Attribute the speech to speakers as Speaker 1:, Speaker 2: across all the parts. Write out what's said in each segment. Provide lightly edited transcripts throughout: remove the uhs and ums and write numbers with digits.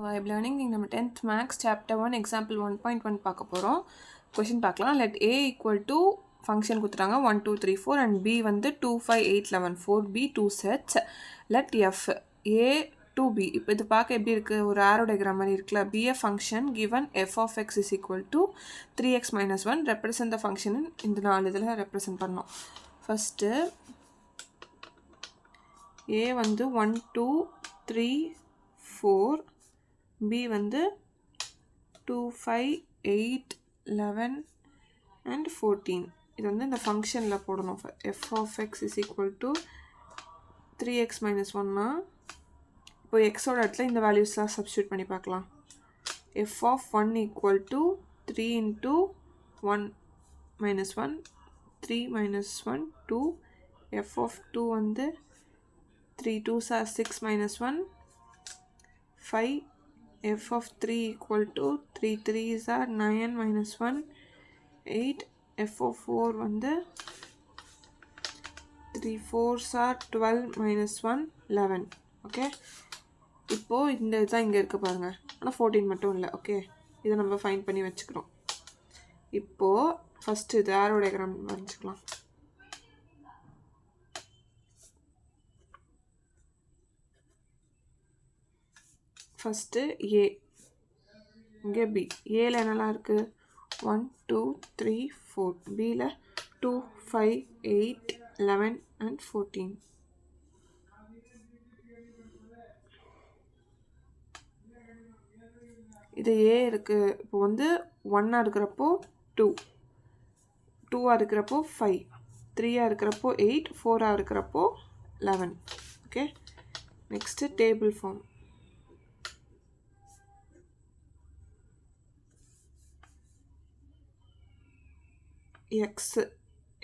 Speaker 1: Vibe learning நம்ம 10th max chapter 1 example 1.1 பார்க்க போகிறோம். கொஷின் பார்க்கலாம். let a equal to function கொடுத்துட்டாங்க 1 2 3 4 and b வந்து 2 5 8 11 4 b 2 sets let f a to b. இப்போ இது பார்க்க எப்படி இருக்குது, ஒரு arrow diagram மாதிரி இருக்குல்ல. be a function given f of x is equal to 3x minus 1 represent the function இந்த 4 இதில் represent பண்ணோம். ஃபஸ்ட்டு a வந்து 1 2 3 4, b வந்து 2 5 8 11 and 14. இது வந்து இந்த ஃபங்க்ஷனில் போடணும். f of x is equal to 3x minus 1னா இப்போ எக்ஸோட இடத்துல இந்த வேல்யூஸ்லாம் சப்ஸ்டியூட் பண்ணி பார்க்கலாம். f of 1 equal to 3 into 1 minus 1 3 minus 1 2. f of 2 வந்து 3 2s are 6 minus 1 5. f of 3 equal to 3 3s are 9 minus 1 8. f of 4 வந்து 3 4s are 12 minus 1 11. ஓகே, இப்போது இந்த இதுதான் இங்கே இருக்குது பாருங்கள், ஆனால் 14 மட்டும் இல்லை. ஓகே, இதை நம்ம ஃபைண்ட் பண்ணி வச்சுக்கிறோம். இப்போது ஃபஸ்ட்டு இது arrow diagram வரைஞ்சிக்கலாம். ஃபஸ்ட்டு ஏ, இங்கே பி. ஏல என்னெல்லாம் இருக்குது 1 2 3 4, பியில் 2 5 8 11 and 14. இது ஏ இருக்குது. இப்போ வந்து 1ஆக இருக்கிறப்போ 2, 2ஆக இருக்கிறப்போ 5, 3ஆக இருக்கிறப்போ 8, 4ஆக இருக்கிறப்போ 11. Okay, next table form.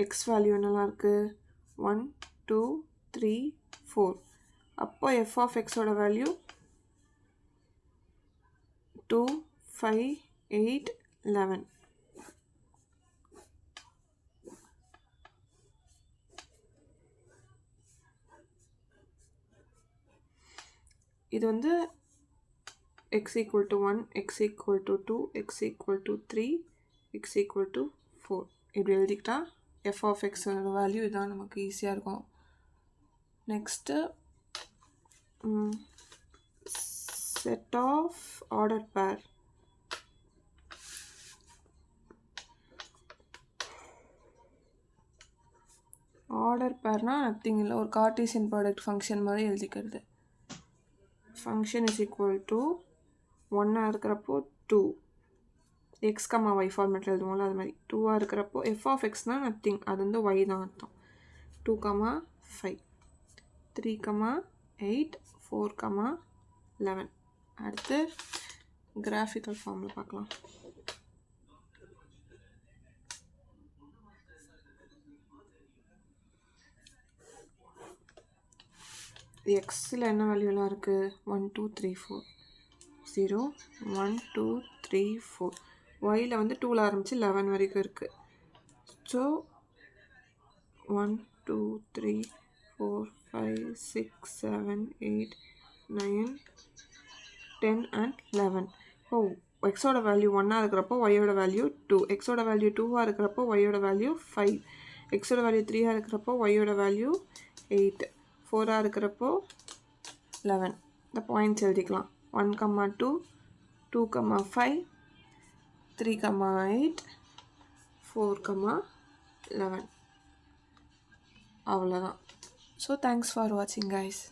Speaker 1: x value என்னெல்லாம் இருக்குது 1 2 3 4. அப்போ f of xோட வேல்யூ 2 5 8 11. இது வந்து x equal to 1, x equal to 2, x equal to 3, x equal to 4. இப்படி எழுதிக்கிட்டா f of x வேல்யூ இதான் நமக்கு ஈஸியாக இருக்கும். Next set of order pair. Order பேர்னால் நத்திங் இல்லை, ஒரு கார்ட்டீசியன் ப்ராடக்ட் ஃபங்க்ஷன் மாதிரி எழுதிக்கிறது. ஃபங்க்ஷன் இஸ் ஈக்குவல் டு 1ஆக இருக்கிறப்போ 2, x, y ஃபார்மேட்டில் எழுதுவோம்ல அது மாதிரி. 2ஆக இருக்கிறப்போ f of xனால் நத்திங், அது வந்து y தான் அர்த்தம். 2 5 3 8 4 11. அடுத்து கிராஃபிக்கல் ஃபார்மில் பார்க்கலாம். எக்ஸில் என்ன வேல்யூலாம் இருக்குது 1 2 3 4 0 1 2 3 4. ஒயில் வந்து 2ல் ஆரம்பித்து 11 வரைக்கும் இருக்குது. So 1 2 3 4 5 6 7 8 9 10 and 11. ஓ, எக்ஸோட வேல்யூ 1ஆக இருக்கிறப்போ ஒய்யோட வேல்யூ 2, எக்ஸோட வேல்யூ 2ஆக இருக்கிறப்போ ஒய்யோட வேல்யூ 5, எக்ஸோட வேல்யூ 3ஆக இருக்கிறப்போ ஒய்யோட வேல்யூ 8, 4ஆக இருக்கிறப்போ 11. இந்த பாயிண்ட்ஸ் எழுதிக்கலாம். 1 2 2 5 3 8 4 11. அவ்வளோதான். ஸோ தேங்க்ஸ் ஃபார் வாட்சிங் கைஸ்.